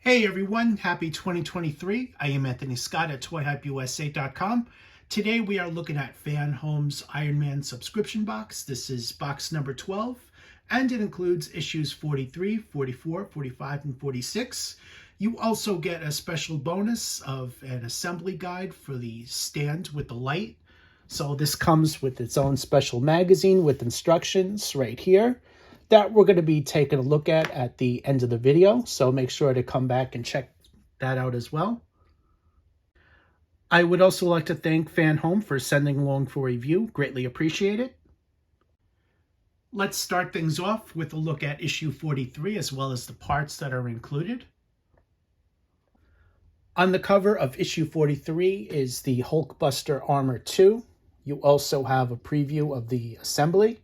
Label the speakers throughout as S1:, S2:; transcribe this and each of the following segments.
S1: Hey everyone, happy 2023. I am Anthony Scott at ToyHypeUSA.com. Today we are looking at FanHome's Iron Man subscription box. This is box number 12, and it includes issues 43, 44, 45, and 46. You also get a special bonus of an assembly guide for the stand with the light. So this comes with its own special magazine with instructions right here that we're going to be taking a look at the end of the video. So make sure to come back and check that out as well. I would also like to thank FanHome for sending along for review. Greatly appreciate it. Let's start things off with a look at issue 43 as well as the parts that are included. On the cover of issue 43 is the Hulkbuster Armor 2. You also have a preview of the assembly.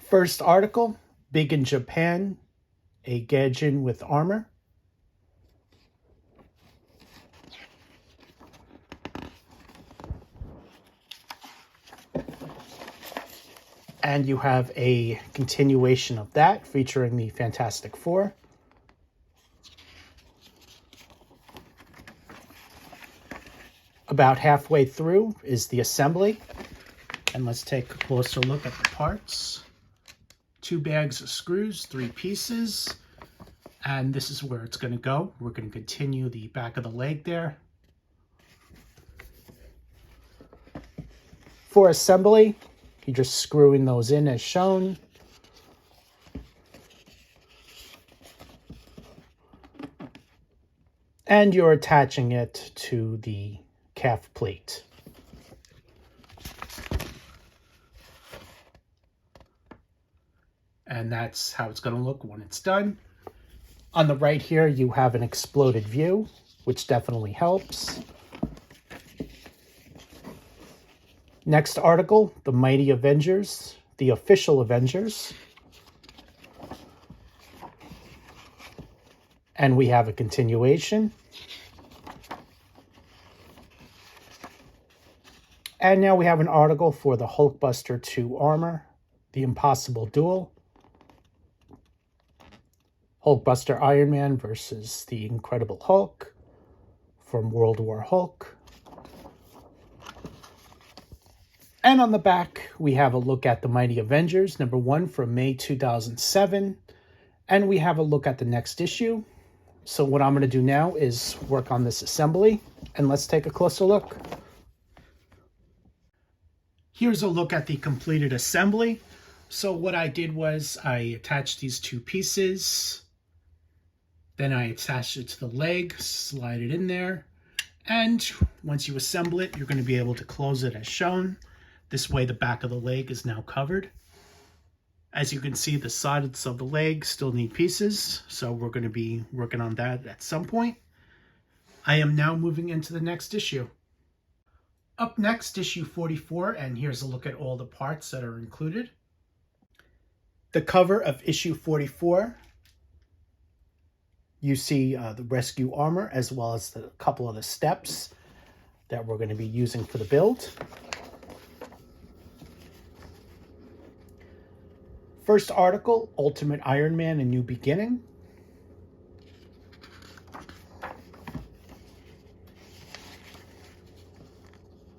S1: First article, Big in Japan, a Gaijin with armor. And you have a continuation of that featuring the Fantastic Four. About halfway through is the assembly. And let's take a closer look at the parts. 2 bags of screws, 3 pieces, and this is where it's going to go. We're going to continue the back of the leg there. For assembly, you're just screwing those in as shown. And you're attaching it to the calf plate. And that's how it's going to look when it's done. On the right here, you have an exploded view, which definitely helps. Next article, The Mighty Avengers, the official Avengers. And we have a continuation. And now we have an article for the Hulkbuster 2 armor, the Impossible Duel. Hulkbuster Iron Man versus the Incredible Hulk from World War Hulk. And on the back, we have a look at The Mighty Avengers, number 1 from May 2007. And we have a look at the next issue. So what I'm going to do now is work on this assembly, and let's take a closer look. Here's a look at the completed assembly. So what I did was I attached these 2 pieces. Then I attach it to the leg, slide it in there, and once you assemble it, you're going to be able to close it as shown. This way the back of the leg is now covered. As you can see, the sides of the leg still need pieces, so we're going to be working on that at some point. I am now moving into the next issue. Up next, issue 44, and here's a look at all the parts that are included. The cover of issue 44. You see the rescue armor as well as a couple of the steps that we're going to be using for the build. First article, Ultimate Iron Man, A New Beginning.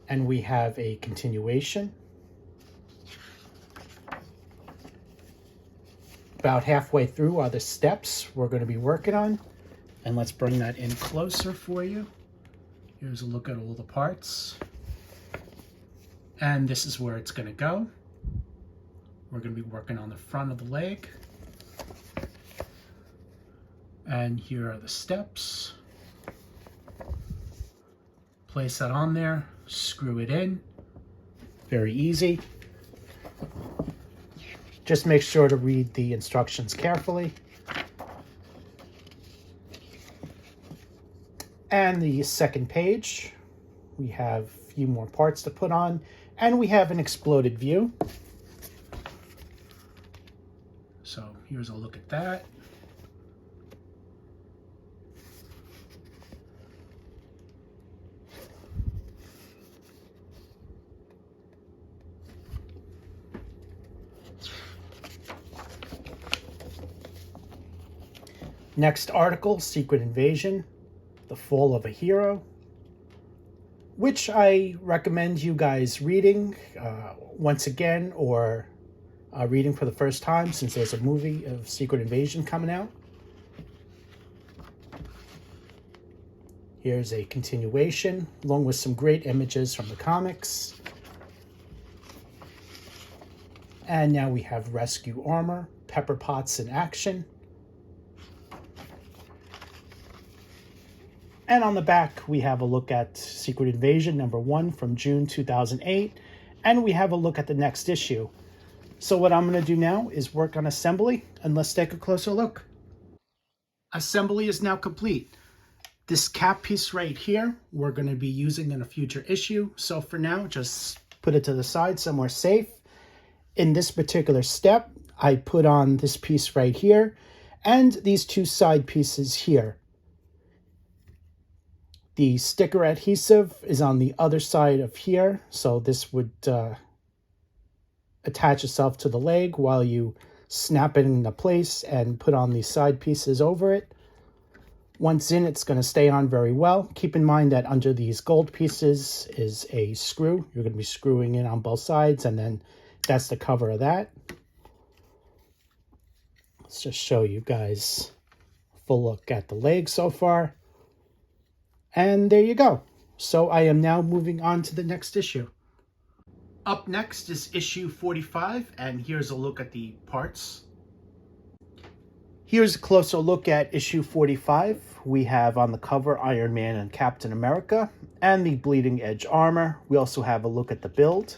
S1: And we have a continuation. About halfway through are the steps we're going to be working on. And let's bring that in closer for you. Here's a look at all the parts. And this is where it's going to go. We're going to be working on the front of the leg. And here are the steps. Place that on there, screw it in. Very easy. Just make sure to read the instructions carefully. And the second page, we have a few more parts to put on, and we have an exploded view. So here's a look at that. Next article, Secret Invasion, The Fall of a Hero, which I recommend you guys reading once again, or reading for the first time, since there's a movie of Secret Invasion coming out. Here's a continuation, along with some great images from the comics. And now we have Rescue Armor, Pepper Potts in action. And on the back, we have a look at Secret Invasion #1 from June 2008. And we have a look at the next issue. So what I'm going to do now is work on assembly, and let's take a closer look. Assembly is now complete. This cap piece right here, we're going to be using in a future issue. So for now, just put it to the side somewhere safe. In this particular step, I put on this piece right here and these two side pieces here. The sticker adhesive is on the other side of here, so this would attach itself to the leg while you snap it into place and put on these side pieces over it. Once in, it's going to stay on very well. Keep in mind that under these gold pieces is a screw. You're going to be screwing in on both sides, and then that's the cover of that. Let's just show you guys a full look at the leg so far. And there you go. So I am now moving on to the next issue. Up next is issue 45, and here's a look at the parts. Here's a closer look at issue 45. We have on the cover Iron Man and Captain America and the bleeding edge armor. We also have a look at the build.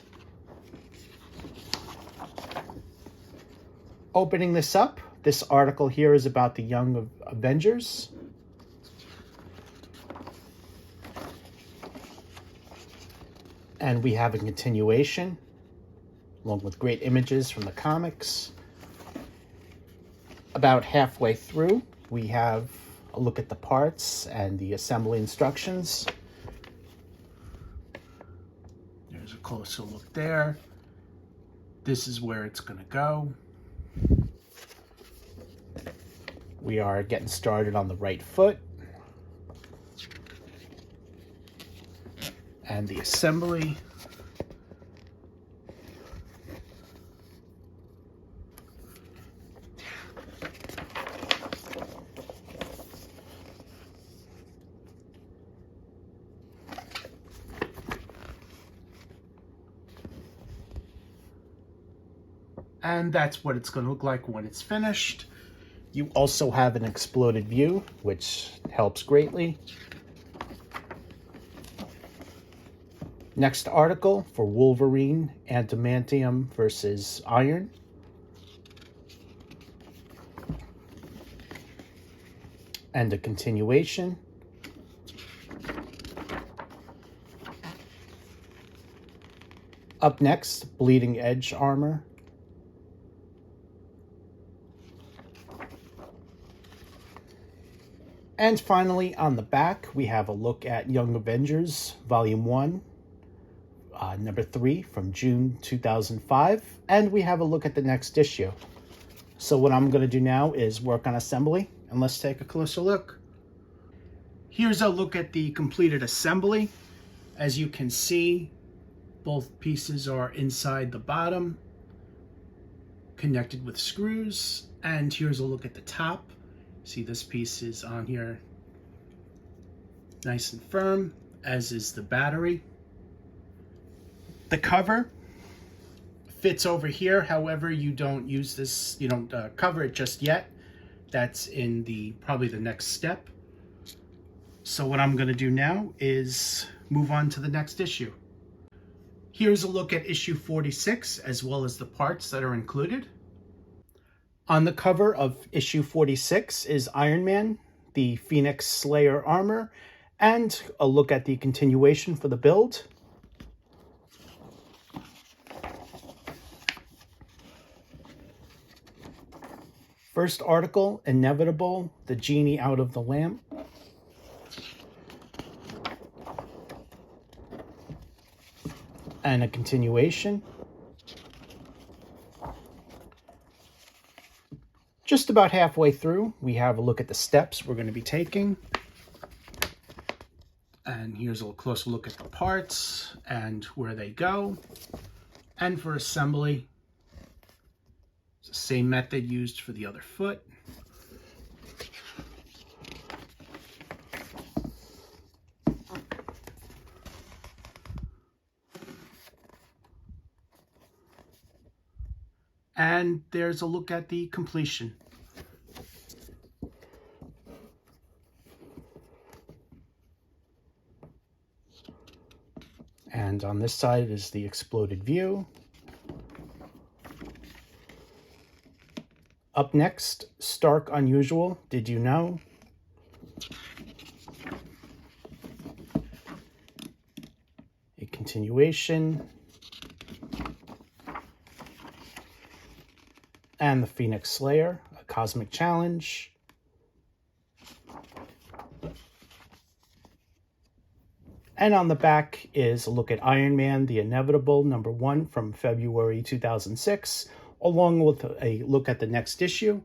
S1: Opening this up, this article here is about the Young Avengers. And we have a continuation, along with great images from the comics. About halfway through, we have a look at the parts and the assembly instructions. There's a closer look there. This is where it's going to go. We are getting started on the right foot. And the assembly. And that's what it's going to look like when it's finished. You also have an exploded view, which helps greatly. Next article for Wolverine, Adamantium versus Iron. And a continuation. Up next, bleeding edge armor. And finally, on the back, we have a look at Young Avengers, Volume 1. #3 from June 2005, and we have a look at the next issue. So what I'm going to do now is work on assembly, and let's take a closer look. Here's a look at the completed assembly. As you can see, both pieces are inside the bottom, connected with screws, and here's a look at the top. See, this piece is on here nice and firm, as is the battery. The cover fits over here. However, you don't use this, you don't cover it just yet. That's in probably the next step. So what I'm going to do now is move on to the next issue. Here's a look at issue 46, as well as the parts that are included. On the cover of issue 46 is Iron Man, the Phoenix Slayer armor, and a look at the continuation for the build. First article, Inevitable, the Genie Out of the Lamp. And a continuation. Just about halfway through, we have a look at the steps we're going to be taking. And here's a closer look at the parts and where they go. And for assembly, it's the same method used for the other foot. And there's a look at the completion. And on this side is the exploded view. Up next, stark unusual, did you know? A continuation. And the Phoenix Slayer, a cosmic challenge. And on the back is a look at Iron Man, The Inevitable, #1 from February 2006, along with a look at the next issue.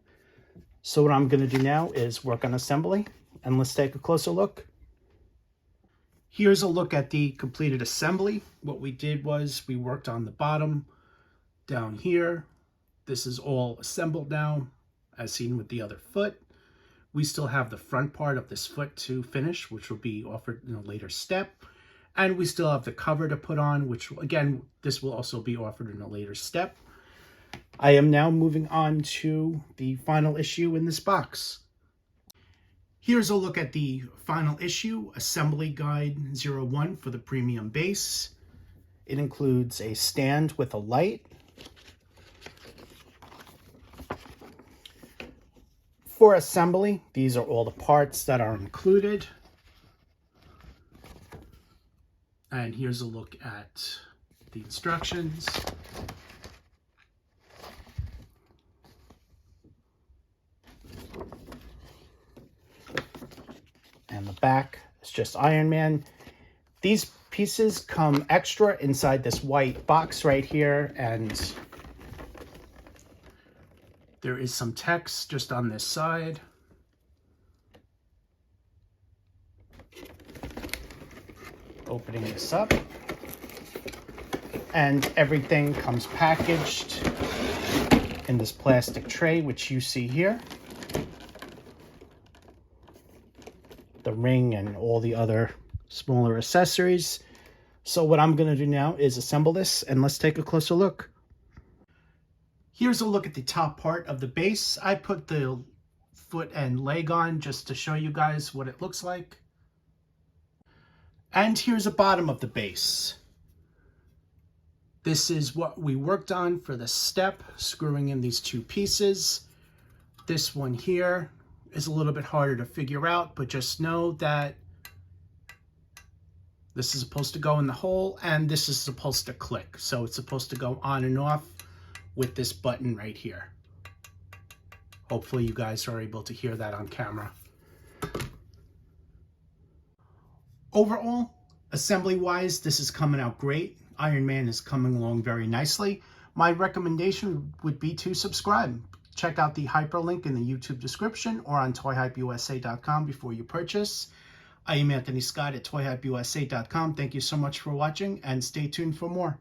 S1: So what I'm going to do now is work on assembly, and let's take a closer look. Here's a look at the completed assembly. What we did was we worked on the bottom down here. This is all assembled now, as seen with the other foot. We still have the front part of this foot to finish, which will be offered in a later step. And we still have the cover to put on, which, again, this will also be offered in a later step. I am now moving on to the final issue in this box. Here's a look at the final issue, Assembly Guide 01 for the premium base. It includes a stand with a light. For assembly, these are all the parts that are included. And here's a look at the instructions. And the back is just Iron Man. These pieces come extra inside this white box right here, and there is some text just on this side. Opening this up. And everything comes packaged in this plastic tray, which you see here. The ring and all the other smaller accessories. So what I'm going to do now is assemble this, and let's take a closer look. Here's a look at the top part of the base. I put the foot and leg on just to show you guys what it looks like. And here's the bottom of the base. This is what we worked on for the step, screwing in these two pieces. This one here is a little bit harder to figure out, but just know that this is supposed to go in the hole and this is supposed to click. So it's supposed to go on and off with this button right here. Hopefully you guys are able to hear that on camera. Overall, assembly-wise, this is coming out great. Iron Man is coming along very nicely. My recommendation would be to subscribe. Check out the hyperlink in the YouTube description or on toyhypeusa.com before you purchase. I am Anthony Scott at toyhypeusa.com. Thank you so much for watching, and stay tuned for more.